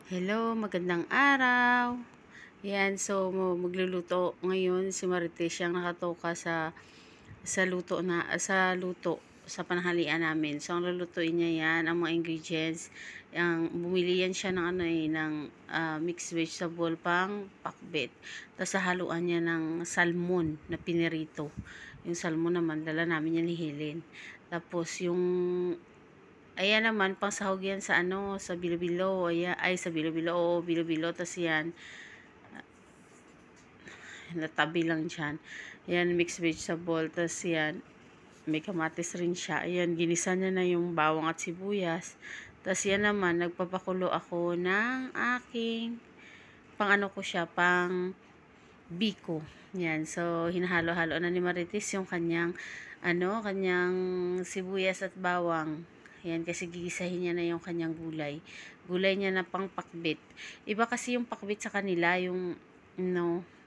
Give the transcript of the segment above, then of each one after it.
Hello, magandang araw. Yan, so magluluto ngayon si Marites siyang nakatoka sa panahalian namin. So ang lulutuin niya yan, ang mga ingredients, bumili yan siya ng mixed vegetable pang pakbet. Tapos haluan niya ng salmon na pinirito. Yung salmon naman dala namin yan ni Helen. Tapos yung ayan naman, pangsahog yan sa sa Bilo-Bilo. Ay, sa Bilo-Bilo. Oo, Bilo-Bilo. Tapos yan, natabi lang dyan. Yan, mixed vegetable. Tapos yan, may kamatis rin siya. Ayan, ginisa niya na yung bawang at sibuyas. Tapos yan naman, nagpapakulo ako ng aking, ko siya, pang biko. Yan, so hinahalo-halo na ni Marites yung kanyang sibuyas at bawang. Yan, kasi gigisahin niya na yung kanyang gulay. Gulay niya na pang pakbit. Iba kasi yung pakbit sa kanila,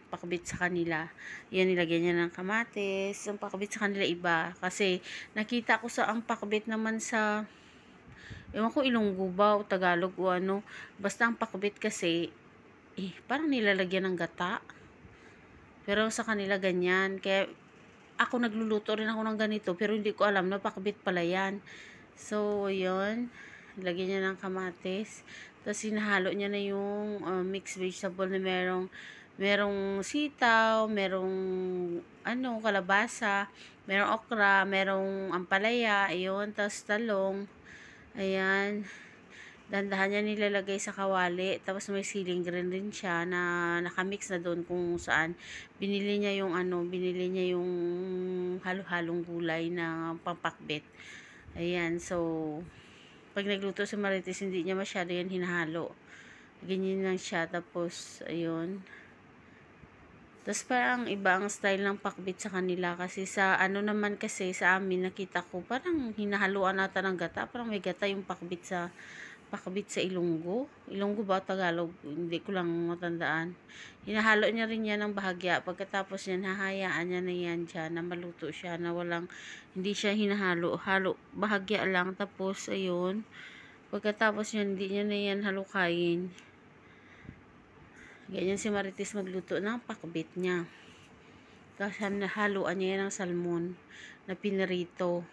pakbit sa kanila. Yan, nilagyan niya ng kamatis. Yung pakbit sa kanila iba. Kasi, nakita ko sa ang pakbit naman sa, ewan ko, Ilonggo ba o Tagalog o ano. Basta ang pakbit kasi, parang nilalagyan ng gata. Pero sa kanila ganyan. Kaya, ako nagluluto rin ako ng ganito, pero hindi ko alam na pakbit pala yan. So, yun. Lagyan niya ng kamatis. Tapos, hinahalo niya na yung mixed vegetable na merong sitaw, merong kalabasa, merong okra, merong ampalaya, ayun, tapos talong. Ayan. Dandahan niya nilalagay sa kawali. Tapos may siling green din siya na nakamix na doon kung saan. Binili niya yung halo-halong gulay na pampakbet. Ayan, so pag nagluto si Marites, hindi niya masyado yan hinahalo. Ganyan lang siya. Tapos, ayun. Tapos parang iba ang style ng pakbit sa kanila. Kasi sa naman kasi sa amin, nakita ko parang hinahaluan nata ng gata. Parang may gata yung pakbit sa Ilonggo. Ilonggo ba Tagalog? Hindi ko lang matandaan. Hinahalo niya rin yan ng bahagya. Pagkatapos yan, hahayaan niya na yan dyan na maluto siya na hindi siya hinahalo. Bahagya lang. Tapos, ayun. Pagkatapos yan, hindi niya na yan halukayin. Ganyan si Marites magluto ng pakbit niya. Tapos, haluan niya yan ng salmon na pinirito.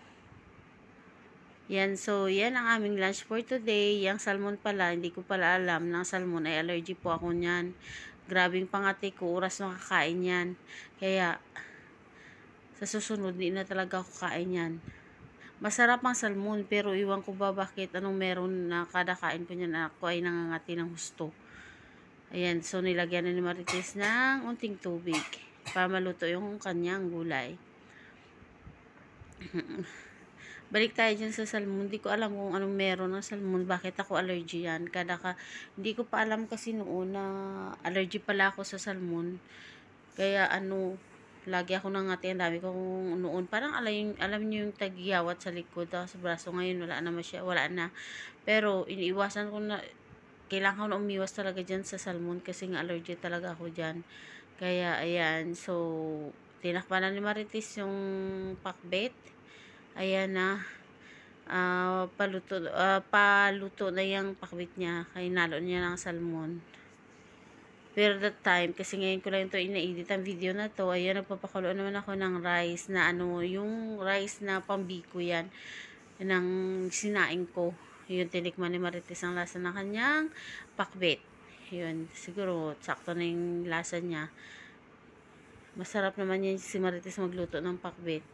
Yan, so yan ang aming lunch for today. Yang salmon pala, hindi ko pala alam na salmon ay allergy po ako niyan. Grabing pangati ko, oras makakain yan. Kaya, sa susunod, hindi na talaga ako kain yan. Masarap ang salmon, pero iwan ko ba bakit anong meron na kada kain ko niyan na ako ay nangangati ng husto. Ayan, so nilagyan na ni Marites ng unting tubig para maluto yung kanyang gulay. Balik tayo dyan sa salmon. Hindi ko alam kung anong meron ng salmon. Bakit ako allergy yan? Hindi ko pa alam kasi noon na allergy pala ako sa salmon. Kaya lagi ako nangati. Ang dami kong noon. Parang alam niyo yung tagiyawat sa likod. Sa braso ngayon wala na. Pero iniiwasan ko na, kailangan ko na umiwas talaga dyan sa salmon kasi nga allergy talaga ako dyan. Kaya ayan. So, tinakpan na ni Marites yung pakbet. Ayan na, paluto na yung pakbit niya. Kainalo niya ng salmon. Pero that time, kasi ngayon ko lang ito ina-edit ang video na to. Ayan, nagpapakulo naman ako ng rice na yung rice na pambiko yan. Ng sinaing ko. Yun, tinikman ni Marites ang lasa ng kanyang pakbit. Yun, siguro, sakto na yung lasa niya. Masarap naman yan si Marites magluto ng pakbit.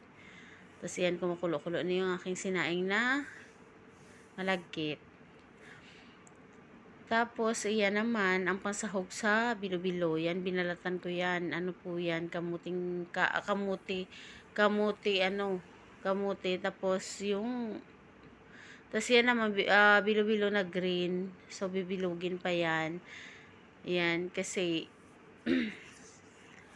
Tapos yan, kumukulo-kulo na yung aking sinaing na malagkit. Tapos, iyan naman, ang pansahog sa bilo-bilo. Yan, binalatan ko yan. Ano po yan? Kamuti. Kamuti. Tapos, yan naman, bilo-bilo na green. So, bibilugin pa yan. Yan, kasi,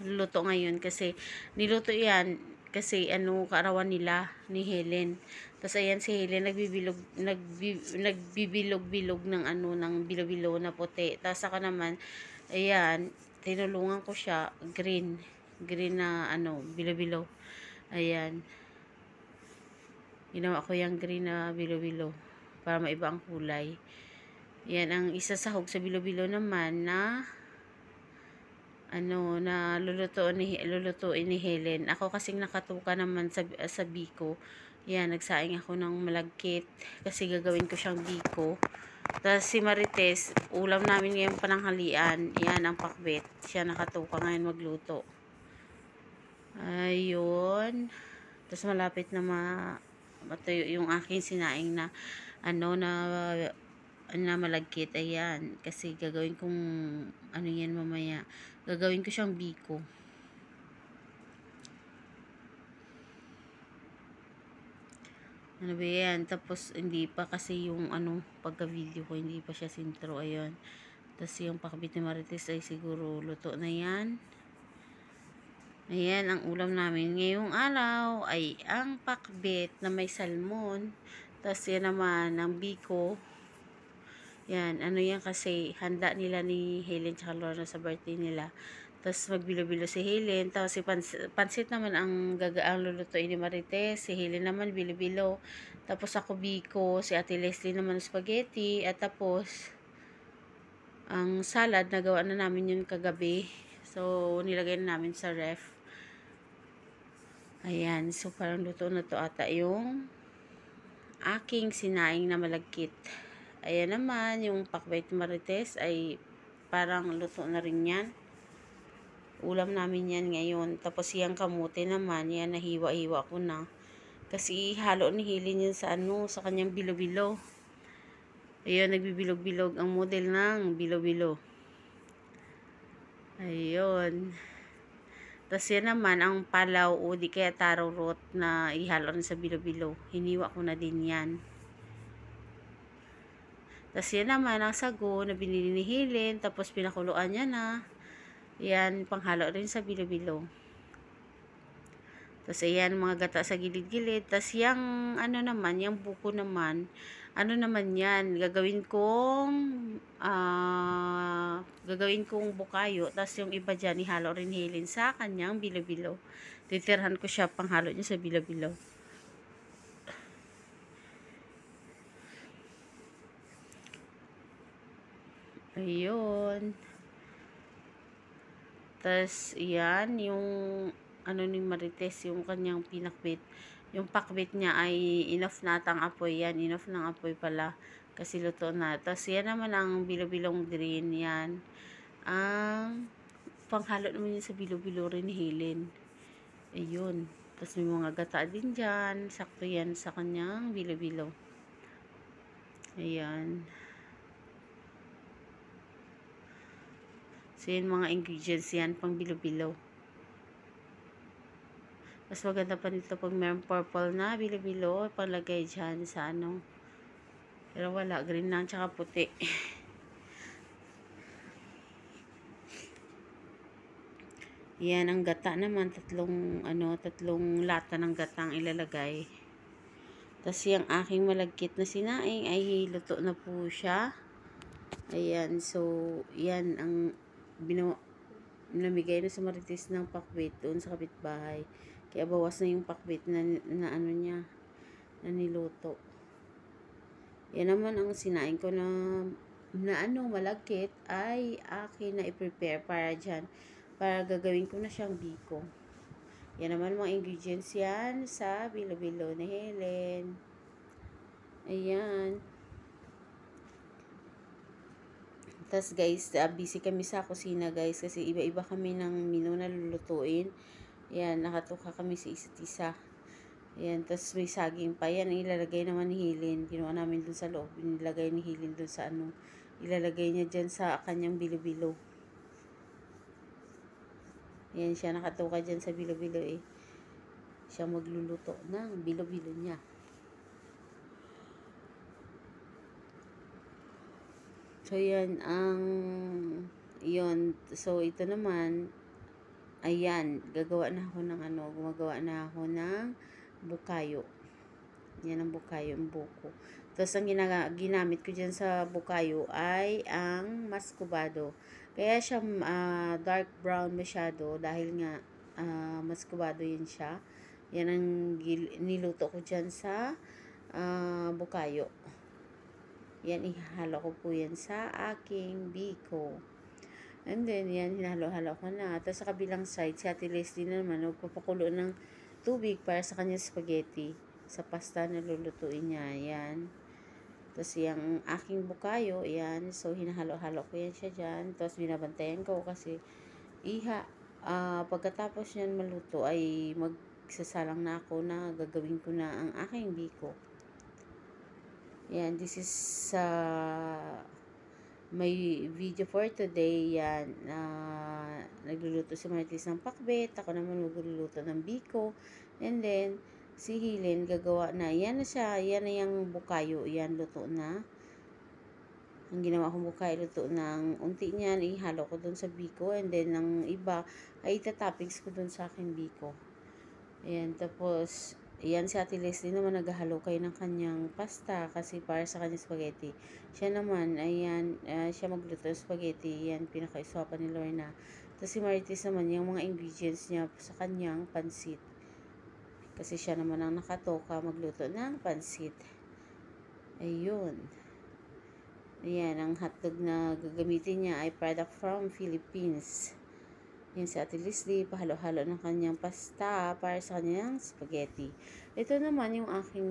luto ngayon. Kasi, niluto yan kasi kaarawan nila ni Helen. Tapos ayan si Helen nagbibilog-bilog ng ng bilo-bilo na puti. Tapos ako naman, ayan, tinulungan ko siya green na bilo-bilo. Ayan. Ginawa ko yung green na bilo-bilo para maiba ang kulay. Yan ang isa sahog sa bilo-bilo naman na na lulutuin ni Helen. Ako kasing nakatuka naman sa biko. Yan, nagsaing ako ng malagkit kasi gagawin ko siyang biko. Tapos si Marites, ulam namin ngayong pananghalian. Yan ang pakbet. Siya nakatuka ngayon magluto. Ayun. Tapos malapit na matuyo yung aking sinaing na na malagkit. Ayan. Kasi gagawin kong yan mamaya. Gagawin ko siyang biko. Ano ba yan? Tapos hindi pa kasi yung pagka-video ko, hindi pa siya sintro. Ayun. Tapos yung pakbit ni Marites ay siguro luto na yan. Ayan, ang ulam namin ngayong araw ay ang pakbet na may salmon. Tapos yan naman, ang biko. Yan, yan kasi handa nila ni Helen tsaka Lorna sa birthday nila. Tapos magbilo-bilo si Helen. Tapos si pansit naman ang lulutuin ni Marites. Si Helen naman bilo-bilo. Tapos ako biko. Si Ate Leslie naman spaghetti. At tapos ang salad, nagawa na namin yun kagabi. So, nilagay na namin sa ref. Ayan, so parang luto na to ata yung aking sinaing na malagkit. Ayan naman, yung pakbet Marites ay parang luto na rin yan. Ulam namin yan ngayon. Tapos yung kamote naman, yan nahiwa-hiwa ko na. Kasi halo ni Helen yun sa sa kanyang bilo-bilo. Ayun, nagbibilog-bilog ang model ng bilo-bilo. Ayun. Tapos yan naman, ang palaw o di kaya taro root na ihalo rin sa bilo-bilo. Hiniwa ko na din yan. Tapos yan naman, ang sago na binili ni Helen. Tapos pinakuluan niya na. Yan, panghalo rin sa bilo-bilo. Tapos ayan, mga gata sa gilid-gilid. Tapos yung naman, yung buko naman, naman yan, gagawin kong bukayo. Tapos yung iba dyan, ihalo rin Helen sa kanyang bilo-bilo. Titirhan ko siya, panghalo niya sa bilo-bilo. Ayun. Tapos, yan, yung ni Marites, yung kanyang pinakbit. Yung pakbit niya ay enough na atang apoy. Yan, enough ng apoy pala. Kasi luto na. Tapos, yan naman ang bilo-bilong green. Yan. Ang panghalo naman yun sa bilo-bilo rin ni Helen. Ayun. Tapos, may mga gata din dyan. Sakto yan sa kanyang bilo-bilo. Ayan. So, yan mga ingredients yan, pang bilo-bilo. Mas maganda pa nito pag mayroong purple na bilo-bilo, panglagay dyan sa Pero wala, green lang tsaka puti. Yan, ang gata naman, tatlong lata ng gatang ilalagay. Tapos yung aking malagkit na sinaing ay luto na po siya. Ayan, so, yan ang namigay na sa Marites ng pakbit doon sa kapitbahay. Kaya bawas na yung pakbit na niya, na niluto. Yan naman ang sinaing ko na malagkit ay akin na i-prepare para dyan. Para gagawin ko na siyang biko. Yan naman mga ingredients yan sa bilo-bilo ni Helen. Ayan. Tapos guys, busy kami sa kusina guys kasi iba-iba kami ng menu na lulutuin. Yan, nakatuka kami sa isa't isa. Yan, tapos may saging pa. Yan, ilalagay naman ni Helen. Ginawa namin dun sa loob. Inilagay ni Helen dun sa ilalagay niya dyan sa kanyang bilo-bilo. Yan, siya nakatuka dyan sa bilo-bilo eh. Siya magluluto ng bilo-bilo niya. So, yan So, ito naman, ayan, gumagawa na ako ng bukayo. Yan ang bukayo, ang buko. Tapos, ang ginamit ko dyan sa bukayo ay ang maskubado. Kaya siya dark brown masyado dahil nga maskubado yun siya. Yan ang niluto ko dyan sa bukayo. Yan, ihalo ko po yan sa aking biko. And then, yan, hinalo-halo ko na. Tapos sa kabilang side, si Ate Leslie na naman, magpapakulo ng tubig para sa kanyang spaghetti. Sa pasta na lulutuin niya, yan. Tapos yung aking bukayo, yan. So, hinahalo-halo ko yan siya dyan. Tapos, binabantayan ko kasi pagkatapos yan maluto ay magsasalang na ako na gagawin ko na ang aking biko. Yan, this is may video for today. Yan, nagluluto si Martis ng pakbet, ako naman magluluto ng biko, and then si Helen gagawa na, yan na siya, yan na yung bukayo, yan luto na. Ang ginawa kong bukayo, luto ng unti niyan, ihalo ko dun sa biko, and then ang iba ay itatoppings ko dun sa aking biko. Ayan, tapos yan si Ate Leslie naman naghahalo kayo ng kanyang pasta kasi para sa kanyang spaghetti. Siya naman, ayan, siya magluto ng spaghetti. Yan, pinaka-iswapan ni Lorna. Tapos si Marites naman, yung mga ingredients niya sa kanyang pansit. Kasi siya naman ang nakatoka magluto ng pansit. Ayun. Ayan, ang hotdog na gagamitin niya ay product from Philippines. Yan si Ate Leslie, pahalo-halo ng kanyang pasta para sa kanyang spaghetti. Ito naman yung aking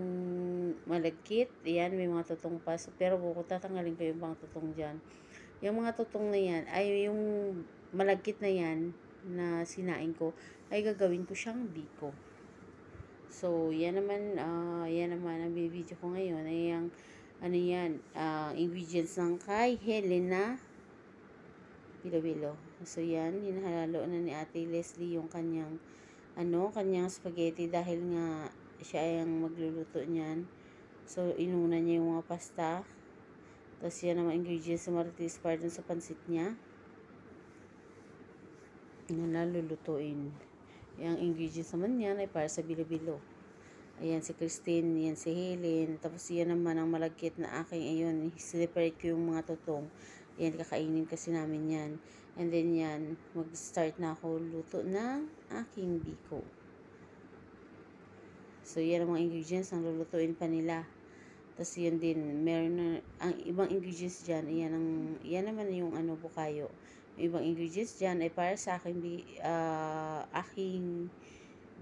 malagkit. Yan, may mga tutong pa. Pero tatanggalin ko yung mga tutong dyan. Yung mga tutong na yan, ay yung malagkit na yan na sinain ko, ay gagawin ko siyang biko. So, yan naman ang video ko ngayon. Ay yung, ingredients ng kay Helena Bilo-Bilo. So, yan, hinahalo na ni Ate Leslie yung kanyang spaghetti dahil nga siya ay ang magluluto niyan. So, inuna niya yung mga pasta. Tapos, yan ang mga ingredients na Marites para dun sa pansit niya. Na nalulutuin. Yung ingredients naman yan ay para sa Bilo-Bilo. Ayan si Christine, yan si Helen. Tapos, yan naman ang malagkit na aking, ayun, separate ko yung mga tutong. Yan, kakainin kasi namin yan. And then yan, mag-start na ako luto ng aking biko. So, yan ang mga ingredients na lulutuin pa nila. Tapos, yun din, meron na, ang ibang ingredients dyan, yan naman yung bukayo. Yung ibang ingredients dyan ay para sa aking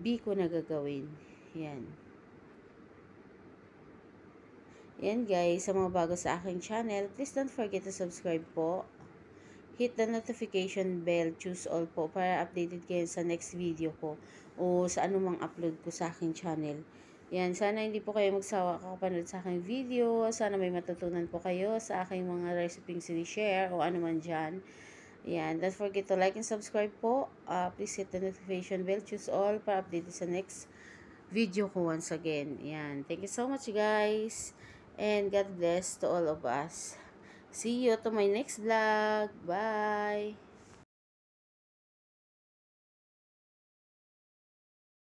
biko na gagawin. Yan. Yan guys, sa mga bago sa aking channel, please don't forget to subscribe po. Hit the notification bell, choose all po para updated kayo sa next video ko o sa anumang upload ko sa aking channel. Yan, sana hindi po kayo magsawa kakapanood sa aking video. Sana may matutunan po kayo sa aking mga recipes sinishare o ano man dyan. Yan, don't forget to like and subscribe po. Please hit the notification bell, choose all para updated sa next video ko once again. Yan, thank you so much guys. And God bless to all of us. See you to my next vlog. Bye!